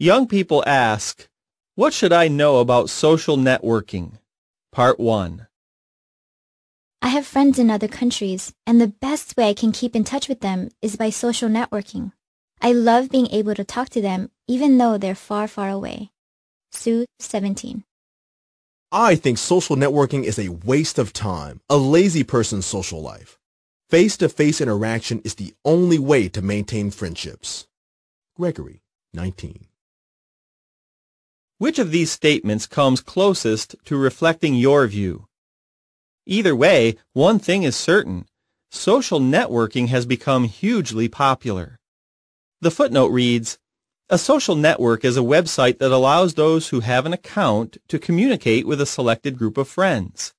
Young people ask, what should I know about social networking? Part 1. I have friends in other countries, and the best way I can keep in touch with them is by social networking. I love being able to talk to them even though they're far, far away. Sue, 17. I think social networking is a waste of time, a lazy person's social life. Face-to-face interaction is the only way to maintain friendships. Gregory, 19. Which of these statements comes closest to reflecting your view? Either way, one thing is certain. Social networking has become hugely popular. The footnote reads, a social network is a website that allows those who have an account to communicate with a selected group of friends.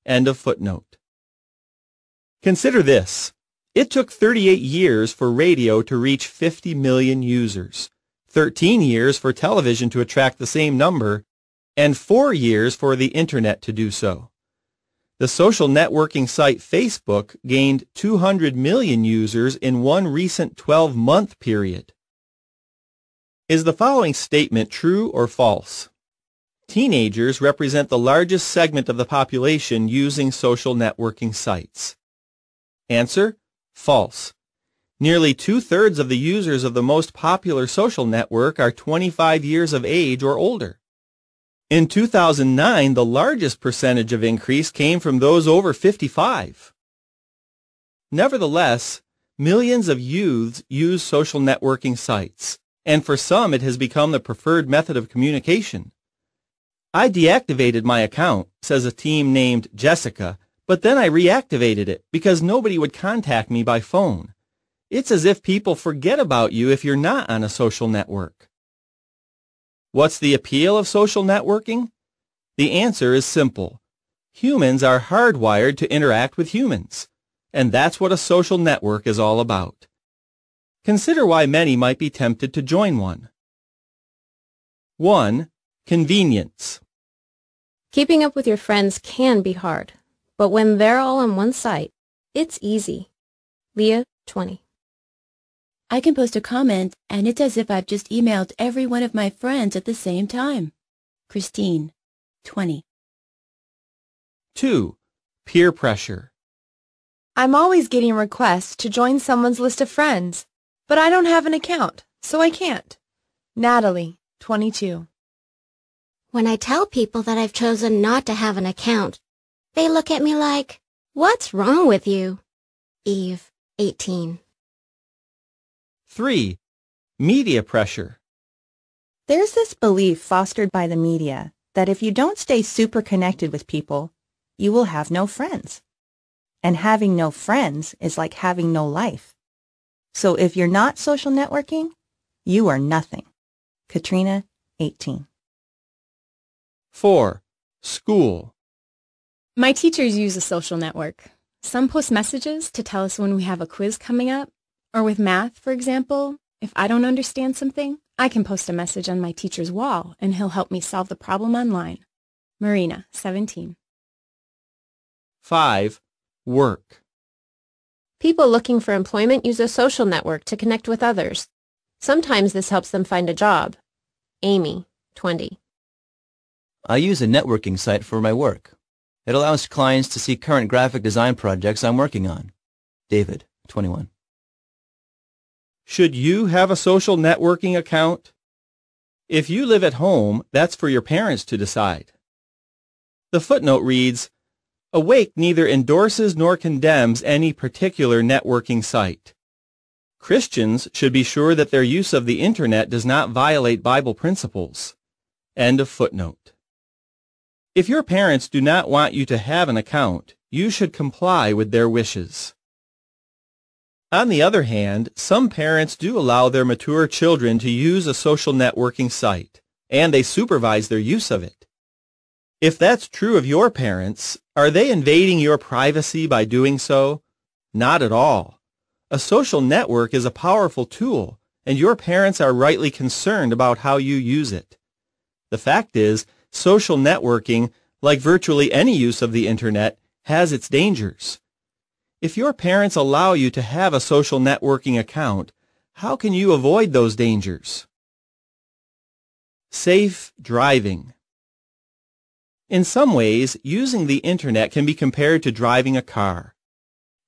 End of footnote. Consider this. It took 38 years for radio to reach 50 million users, 13 years for television to attract the same number, and 4 years for the Internet to do so. The social networking site Facebook gained 200 million users in one recent 12-month period. Is the following statement true or false? Teenagers represent the largest segment of the population using social networking sites. Answer: false. Nearly 2/3 of the users of the most popular social network are 25 years of age or older. In 2009, the largest percentage of increase came from those over 55. Nevertheless, millions of youths use social networking sites, and for some it has become the preferred method of communication. I deactivated my account, says a teen named Jessica, but then I reactivated it because nobody would contact me by phone. It's as if people forget about you if you're not on a social network. What's the appeal of social networking? The answer is simple. Humans are hardwired to interact with humans, and that's what a social network is all about. Consider why many might be tempted to join one. 1. Convenience. Keeping up with your friends can be hard, but when they're all on one site, it's easy. Leah, 20. I can post a comment, and it's as if I've just emailed every one of my friends at the same time. Christine, 20. 2. Peer pressure. I'm always getting requests to join someone's list of friends, but I don't have an account, so I can't. Natalie, 22. When I tell people that I've chosen not to have an account, they look at me like, "What's wrong with you?" Eve, 18. 3. Media pressure. There's this belief fostered by the media that if you don't stay super connected with people, you will have no friends. And having no friends is like having no life. So if you're not social networking, you are nothing. Katrina, 18. 4. School. My teachers use a social network. Some post messages to tell us when we have a quiz coming up. Or with math, for example, if I don't understand something, I can post a message on my teacher's wall and he'll help me solve the problem online. Marina, 17. 5. Work. People looking for employment use a social network to connect with others. Sometimes this helps them find a job. Amy, 20. I use a networking site for my work. It allows clients to see current graphic design projects I'm working on. David, 21. Should you have a social networking account? If you live at home, that's for your parents to decide. The footnote reads, Awake neither endorses nor condemns any particular networking site. Christians should be sure that their use of the Internet does not violate Bible principles. End of footnote. If your parents do not want you to have an account, you should comply with their wishes. On the other hand, some parents do allow their mature children to use a social networking site, and they supervise their use of it. If that's true of your parents, are they invading your privacy by doing so? Not at all. A social network is a powerful tool, and your parents are rightly concerned about how you use it. The fact is, social networking, like virtually any use of the Internet, has its dangers. If your parents allow you to have a social networking account, how can you avoid those dangers? Safe driving. In some ways, using the internet can be compared to driving a car.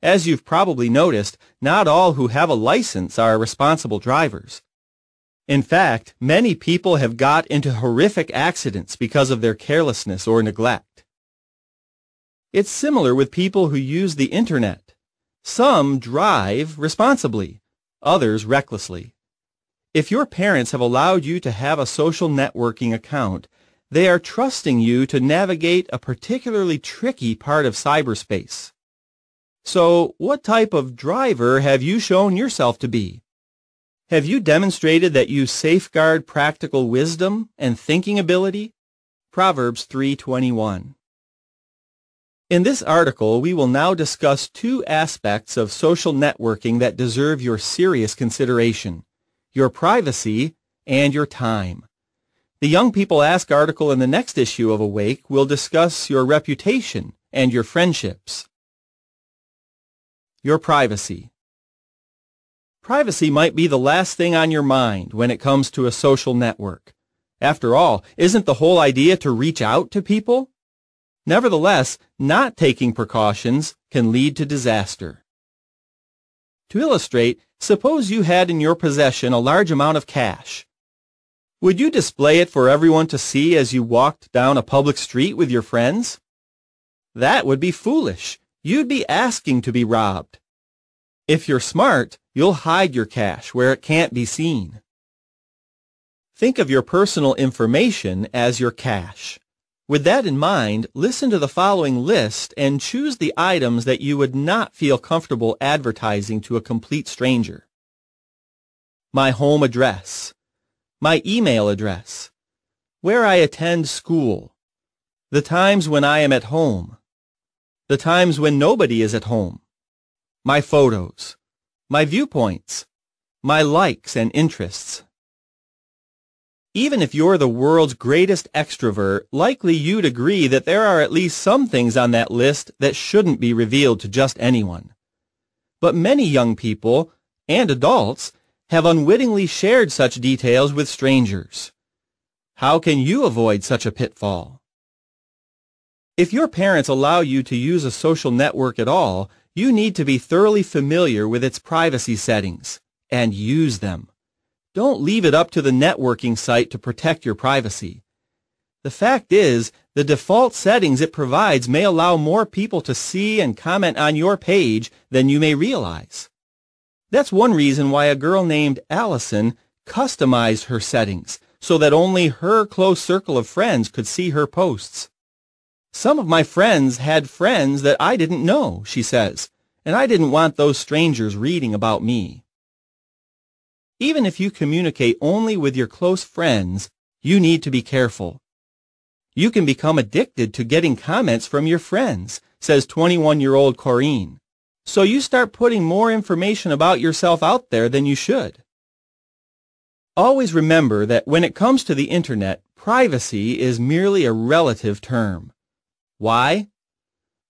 As you've probably noticed, not all who have a license are responsible drivers. In fact, many people have got into horrific accidents because of their carelessness or neglect. It's similar with people who use the internet. Some drive responsibly, others recklessly. If your parents have allowed you to have a social networking account, they are trusting you to navigate a particularly tricky part of cyberspace. So, what type of driver have you shown yourself to be? Have you demonstrated that you safeguard practical wisdom and thinking ability? Proverbs 3:21. In this article, we will now discuss two aspects of social networking that deserve your serious consideration: your privacy and your time. The Young People Ask article in the next issue of Awake will discuss your reputation and your friendships. Your privacy. Privacy might be the last thing on your mind when it comes to a social network. After all, isn't the whole idea to reach out to people? Nevertheless, not taking precautions can lead to disaster. To illustrate, suppose you had in your possession a large amount of cash. Would you display it for everyone to see as you walked down a public street with your friends? That would be foolish. You'd be asking to be robbed. If you're smart, you'll hide your cash where it can't be seen. Think of your personal information as your cash. With that in mind, listen to the following list and choose the items that you would not feel comfortable advertising to a complete stranger. My home address, my email address, where I attend school, the times when I am at home, the times when nobody is at home, my photos, my viewpoints, my likes and interests. Even if you're the world's greatest extrovert, likely you'd agree that there are at least some things on that list that shouldn't be revealed to just anyone. But many young people, and adults, have unwittingly shared such details with strangers. How can you avoid such a pitfall? If your parents allow you to use a social network at all, you need to be thoroughly familiar with its privacy settings and use them. Don't leave it up to the networking site to protect your privacy. The fact is, the default settings it provides may allow more people to see and comment on your page than you may realize. That's one reason why a girl named Allison customized her settings so that only her close circle of friends could see her posts. Some of my friends had friends that I didn't know, she says, and I didn't want those strangers reading about me. Even if you communicate only with your close friends, you need to be careful. You can become addicted to getting comments from your friends, says 21-year-old Corrine. So you start putting more information about yourself out there than you should. Always remember that when it comes to the internet, privacy is merely a relative term. Why?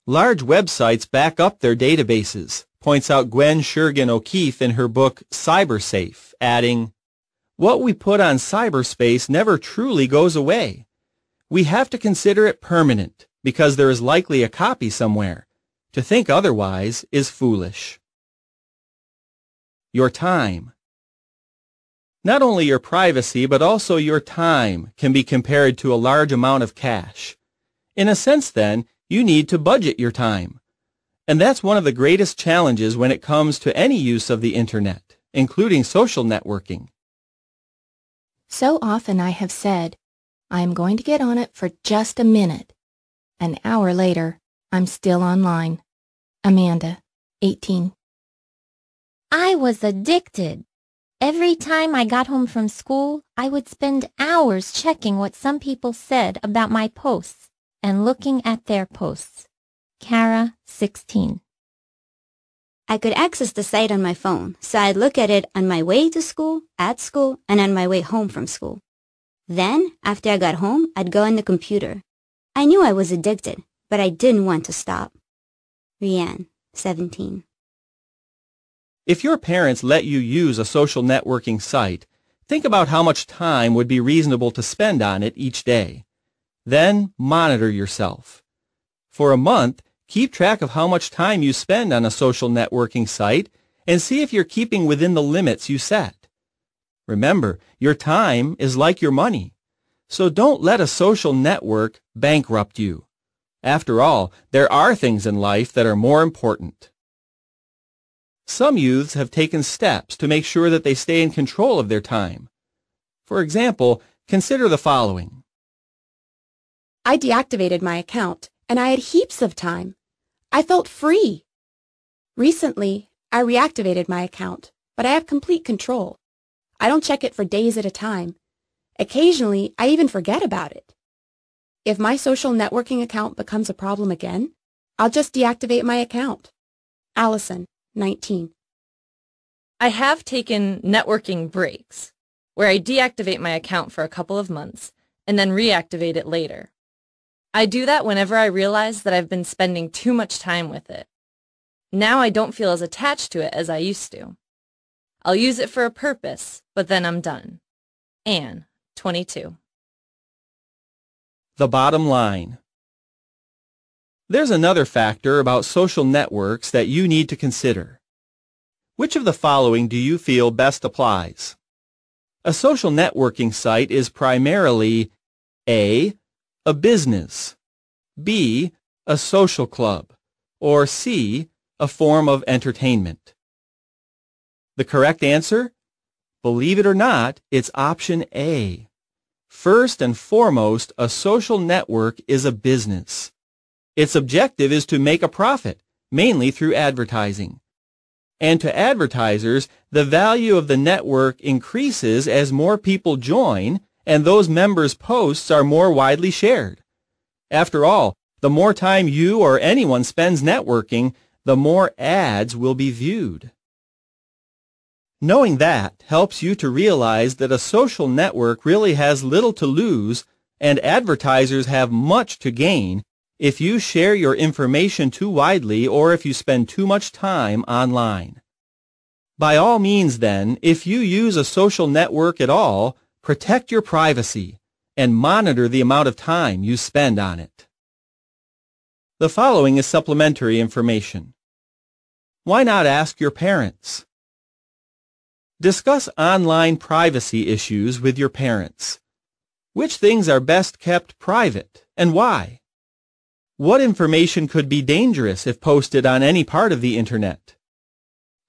Large websites back up their databases, points out Gwen Shergin O'Keefe in her book CyberSafe, adding, "What we put on cyberspace never truly goes away. We have to consider it permanent because there is likely a copy somewhere. To think otherwise is foolish." Your time. Not only your privacy, but also your time can be compared to a large amount of cash. In a sense, then, you need to budget your time. And that's one of the greatest challenges when it comes to any use of the internet, including social networking. So often I have said, I am going to get on it for just a minute. An hour later, I'm still online. Amanda, 18. I was addicted. Every time I got home from school, I would spend hours checking what some people said about my posts and looking at their posts. Kara, 16. I could access the site on my phone, so I'd look at it on my way to school, at school, and on my way home from school. Then, after I got home, I'd go on the computer. I knew I was addicted, but I didn't want to stop. Rianne, 17. If your parents let you use a social networking site, Think about how much time would be reasonable to spend on it each day. Then monitor yourself. For a month, keep track of how much time you spend on a social networking site and see if you're keeping within the limits you set. Remember, your time is like your money, so don't let a social network bankrupt you. After all, there are things in life that are more important. Some youths have taken steps to make sure that they stay in control of their time. For example, consider the following. I deactivated my account, and I had heaps of time. I felt free. Recently, I reactivated my account, but I have complete control. I don't check it for days at a time. Occasionally, I even forget about it. If my social networking account becomes a problem again, I'll just deactivate my account. Allison, 19. I have taken networking breaks, where I deactivate my account for a couple of months and then reactivate it later. I do that whenever I realize that I've been spending too much time with it. Now I don't feel as attached to it as I used to. I'll use it for a purpose, but then I'm done. Anne, 22. The bottom line. There's another factor about social networks that you need to consider. Which of the following do you feel best applies? A social networking site is primarily A, a business, B, a social club, or C, a form of entertainment. The correct answer? Believe it or not, it's option A. First and foremost, a social network is a business. Its objective is to make a profit, mainly through advertising. And to advertisers, the value of the network increases as more people join and those members' posts are more widely shared. After all, the more time you or anyone spends networking, the more ads will be viewed. Knowing that helps you to realize that a social network really has little to lose and advertisers have much to gain if you share your information too widely or if you spend too much time online. By all means then, if you use a social network at all, protect your privacy and monitor the amount of time you spend on it. The following is supplementary information. Why not ask your parents? Discuss online privacy issues with your parents. Which things are best kept private and why? What information could be dangerous if posted on any part of the Internet?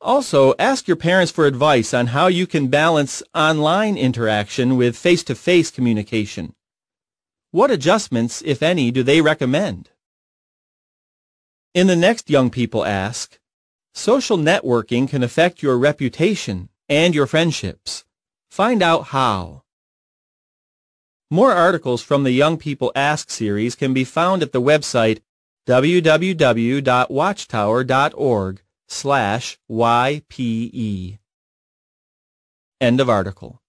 Also, ask your parents for advice on how you can balance online interaction with face-to-face communication. What adjustments, if any, do they recommend? In the next Young People Ask, social networking can affect your reputation and your friendships. Find out how. More articles from the Young People Ask series can be found at the website www.watchtower.org/YPE. End of article.